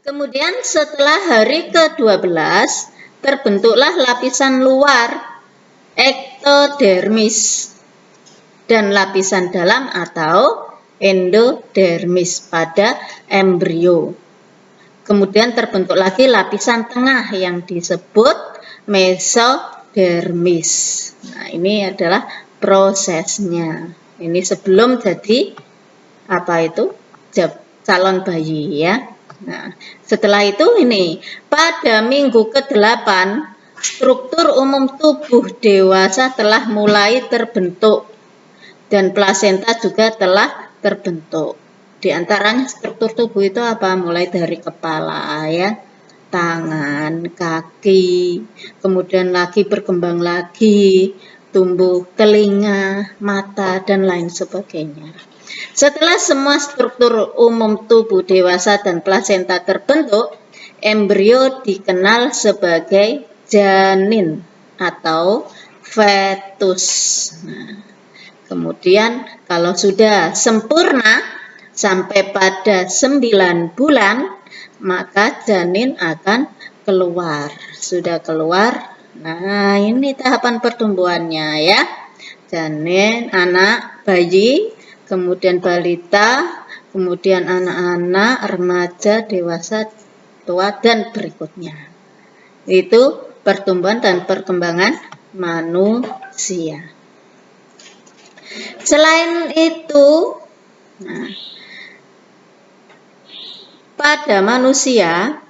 Kemudian setelah hari ke-12 terbentuklah lapisan luar ektodermis dan lapisan dalam atau endodermis pada embrio. Kemudian terbentuk lagi lapisan tengah yang disebut mesodermis. Nah, ini adalah prosesnya. Ini sebelum jadi calon bayi ya. Nah, setelah itu ini pada minggu ke-8 struktur umum tubuh dewasa telah mulai terbentuk dan plasenta juga telah terbentuk. Di antaranya struktur tubuh itu apa? Mulai dari kepala ya, tangan, kaki, kemudian lagi berkembang lagi, tumbuh telinga, mata, dan lain sebagainya. Setelah semua struktur umum tubuh dewasa dan plasenta terbentuk, embrio dikenal sebagai janin atau fetus. Nah, kemudian kalau sudah sempurna sampai pada 9 bulan, maka janin akan keluar. Sudah keluar, nah ini tahapan pertumbuhannya ya. Janin, anak, bayi, kemudian balita, kemudian anak-anak, remaja, dewasa, tua, dan berikutnya. Itu pertumbuhan dan perkembangan manusia. Selain itu, nah, pada manusia,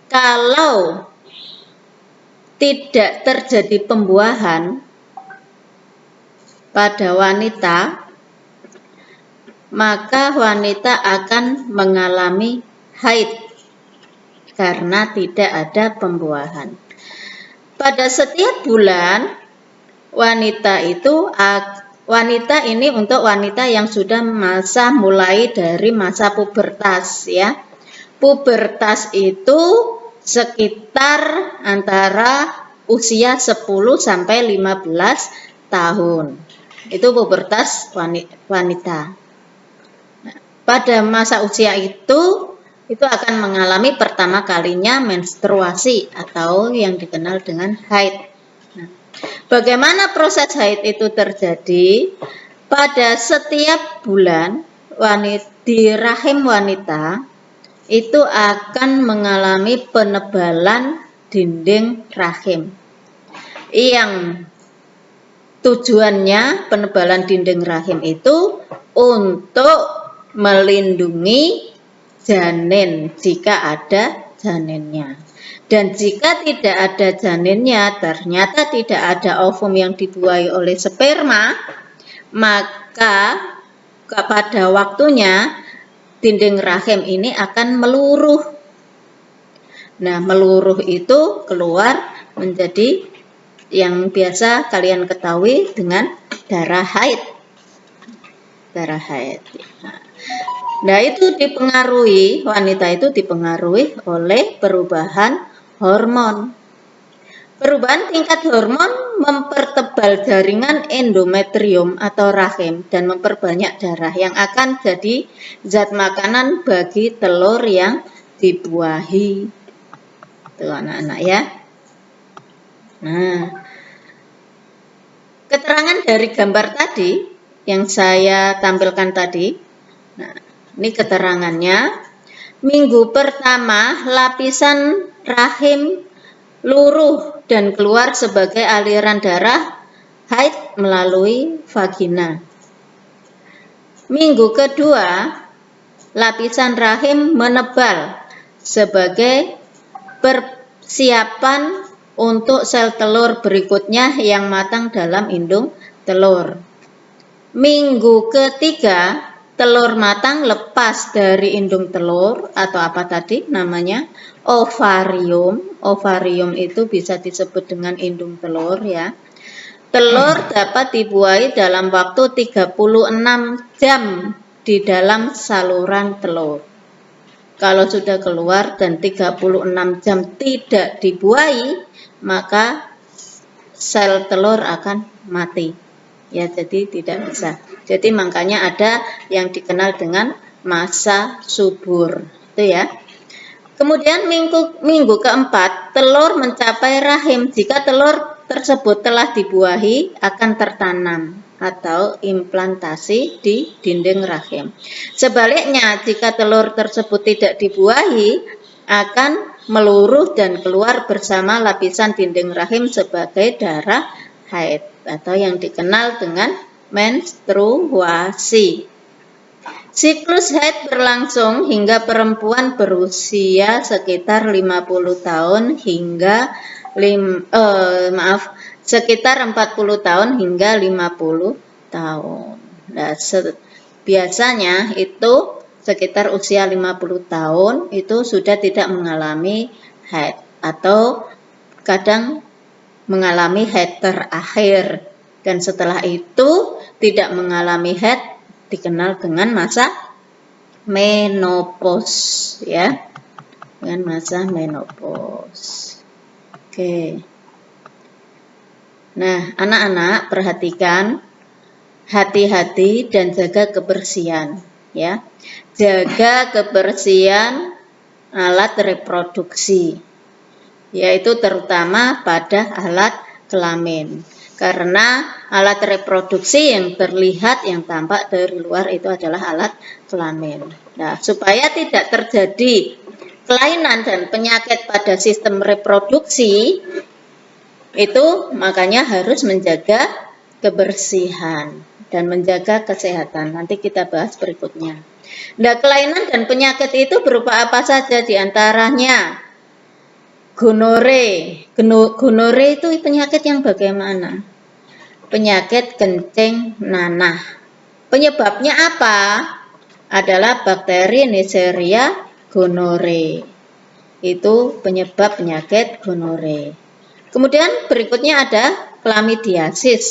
kalau tidak terjadi pembuahan pada wanita, maka wanita akan mengalami haid karena tidak ada pembuahan. Pada setiap bulan, wanita ini untuk wanita yang sudah mulai dari masa pubertas ya. Pubertas itu sekitar antara usia 10 sampai 15 tahun. Itu pubertas wanita. Nah, pada masa usia itu akan mengalami pertama kalinya menstruasi atau yang dikenal dengan haid. Nah, bagaimana proses haid itu terjadi? Pada setiap bulan di rahim wanita itu akan mengalami penebalan dinding rahim. Yang tujuannya penebalan dinding rahim itu untuk melindungi janin jika ada janinnya. Dan jika tidak ada janinnya, ternyata tidak ada ovum yang dibuahi oleh sperma, maka pada waktunya dinding rahim ini akan meluruh. Nah, meluruh itu keluar menjadi yang biasa kalian ketahui dengan darah haid. Darah haid. Nah, itu wanita itu dipengaruhi oleh perubahan hormon. Perubahan tingkat hormon mempertebal jaringan endometrium atau rahim dan memperbanyak darah yang akan jadi zat makanan bagi telur yang dibuahi. Tuh anak-anak ya. Nah, keterangan dari gambar tadi yang saya tampilkan tadi. Nah, ini keterangannya. Minggu pertama lapisan rahim luruh dan keluar sebagai aliran darah haid melalui vagina. Minggu kedua lapisan rahim menebal sebagai persiapan untuk sel telur berikutnya yang matang dalam indung telur. Minggu ketiga telur matang lepas dari indung telur atau apa tadi namanya ovarium. Ovarium itu bisa disebut dengan indung telur ya. Telur dapat dibuahi dalam waktu 36 jam di dalam saluran telur. Kalau sudah keluar dan 36 jam tidak dibuahi, maka sel telur akan mati. Ya, jadi tidak bisa. Jadi makanya ada yang dikenal dengan masa subur Itu ya. Kemudian minggu keempat, telur mencapai rahim. Jika telur tersebut telah dibuahi, akan tertanam atau implantasi di dinding rahim. Sebaliknya, jika telur tersebut tidak dibuahi, akan meluruh dan keluar bersama lapisan dinding rahim sebagai darah haid atau yang dikenal dengan menstruasi. Siklus haid berlangsung hingga perempuan berusia sekitar 50 tahun hingga sekitar 40 tahun hingga 50 tahun. Nah, biasanya itu sekitar usia 50 tahun itu sudah tidak mengalami haid atau kadang mengalami haid terakhir, dan setelah itu tidak mengalami haid dikenal dengan masa menopause ya, dengan masa menopause. Oke. Nah, anak-anak perhatikan, hati-hati dan jaga kebersihan ya. Jaga kebersihan alat reproduksi, yaitu terutama pada alat kelamin. Karena alat reproduksi yang terlihat, yang tampak dari luar itu adalah alat kelamin. Nah, supaya tidak terjadi kelainan dan penyakit pada sistem reproduksi, itu makanya harus menjaga kebersihan dan menjaga kesehatan. Nanti kita bahas berikutnya. Nah, kelainan dan penyakit itu berupa apa saja? Di antaranya gonore. Gonore itu penyakit yang bagaimana? Penyakit kencing nanah. Penyebabnya apa? Adalah bakteri Neisseria gonorrhoeae. Itu penyebab penyakit gonore. Kemudian berikutnya ada chlamydiasis.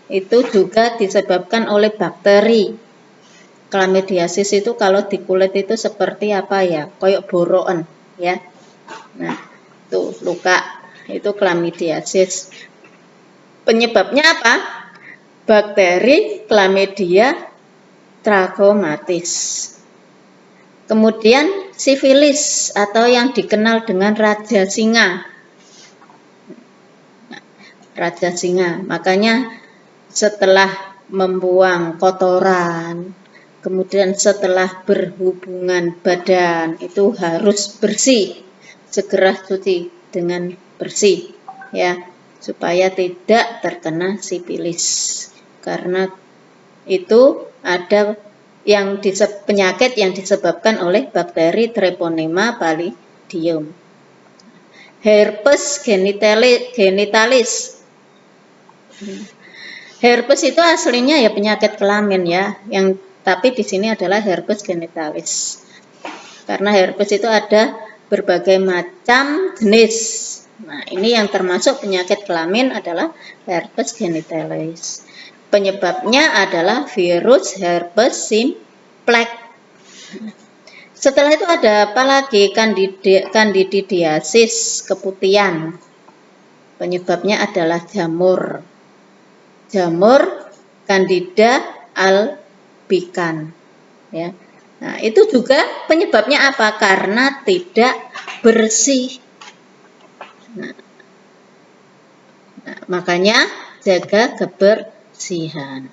Itu juga disebabkan oleh bakteri. Chlamydiasis itu kalau di kulit itu seperti apa ya? Kayak borokan ya. Nah, itu luka, itu chlamydiasis. Penyebabnya apa? Bakteri Chlamydia trachomatis. Kemudian sifilis atau yang dikenal dengan raja singa. Raja singa. Makanya setelah membuang kotoran, kemudian setelah berhubungan badan itu harus bersih. Segera cuci dengan bersih ya, supaya tidak terkena sifilis, karena itu ada yang penyakit yang disebabkan oleh bakteri Treponema pallidum. Herpes genitalis. Herpes itu aslinya ya penyakit kelamin ya, yang tapi di sini adalah herpes genitalis. Karena herpes itu ada berbagai macam jenis. Nah, ini yang termasuk penyakit kelamin adalah herpes genitalis. Penyebabnya adalah virus herpes simplex. Setelah itu ada apa lagi? Candidiasis, keputihan. Penyebabnya adalah jamur. Jamur Candida albicans. Ya. Nah, itu juga penyebabnya apa? Karena tidak bersih. Nah, makanya jaga kebersihan.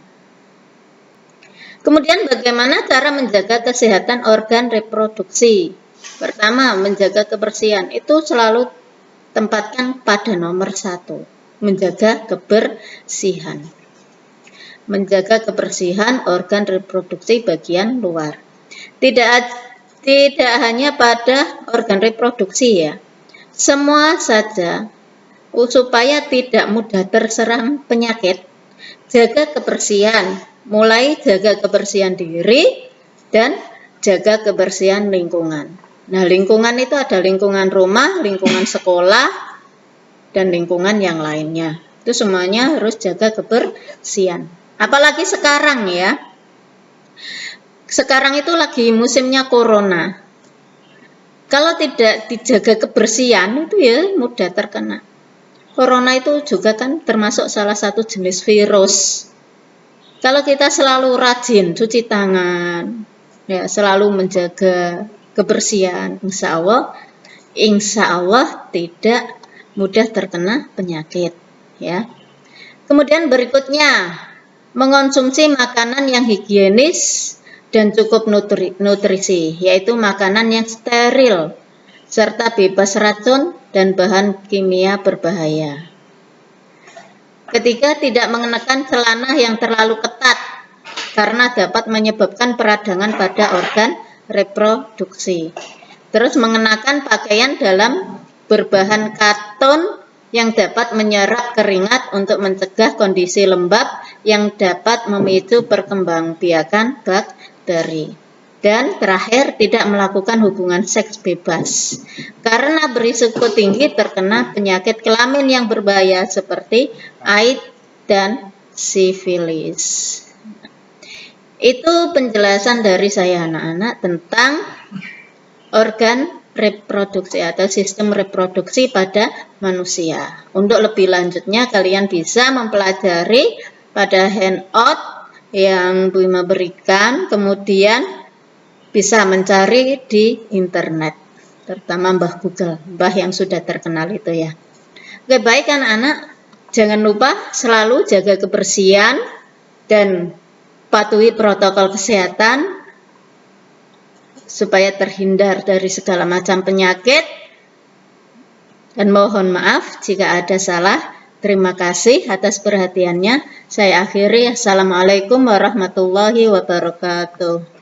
Kemudian bagaimana cara menjaga kesehatan organ reproduksi? Pertama, menjaga kebersihan itu selalu tempatkan pada nomor 1. Menjaga kebersihan. Menjaga kebersihan organ reproduksi bagian luar. Tidak hanya pada organ reproduksi ya. Semua saja, supaya tidak mudah terserang penyakit, jaga kebersihan, mulai jaga kebersihan diri dan jaga kebersihan lingkungan. Nah, lingkungan itu ada lingkungan rumah, lingkungan sekolah, dan lingkungan yang lainnya. Itu semuanya harus jaga kebersihan. Apalagi sekarang ya. Sekarang itu lagi musimnya corona. Kalau tidak dijaga kebersihan itu ya mudah terkena. Corona itu juga kan termasuk salah satu jenis virus. Kalau kita selalu rajin cuci tangan, ya selalu menjaga kebersihan, insya Allah tidak mudah terkena penyakit, ya. Kemudian berikutnya, mengonsumsi makanan yang higienis dan cukup nutrisi, yaitu makanan yang steril serta bebas racun dan bahan kimia berbahaya. Ketiga, tidak mengenakan celana yang terlalu ketat karena dapat menyebabkan peradangan pada organ reproduksi. Terus mengenakan pakaian dalam berbahan katon yang dapat menyerap keringat untuk mencegah kondisi lembab yang dapat memicu perkembangbiakan bakteri. Dan terakhir, tidak melakukan hubungan seks bebas karena berisiko tinggi terkena penyakit kelamin yang berbahaya seperti AIDS dan sifilis. Itu penjelasan dari saya anak-anak tentang organ reproduksi atau sistem reproduksi pada manusia. Untuk lebih lanjutnya kalian bisa mempelajari pada handout yang Bu Ima berikan, kemudian bisa mencari di internet, terutama Mbah Google, Mbah yang sudah terkenal itu ya. Oke, baik anak-anak, jangan lupa selalu jaga kebersihan dan patuhi protokol kesehatan supaya terhindar dari segala macam penyakit. Dan mohon maaf jika ada salah. Terima kasih atas perhatiannya. Saya akhiri. Assalamualaikum warahmatullahi wabarakatuh.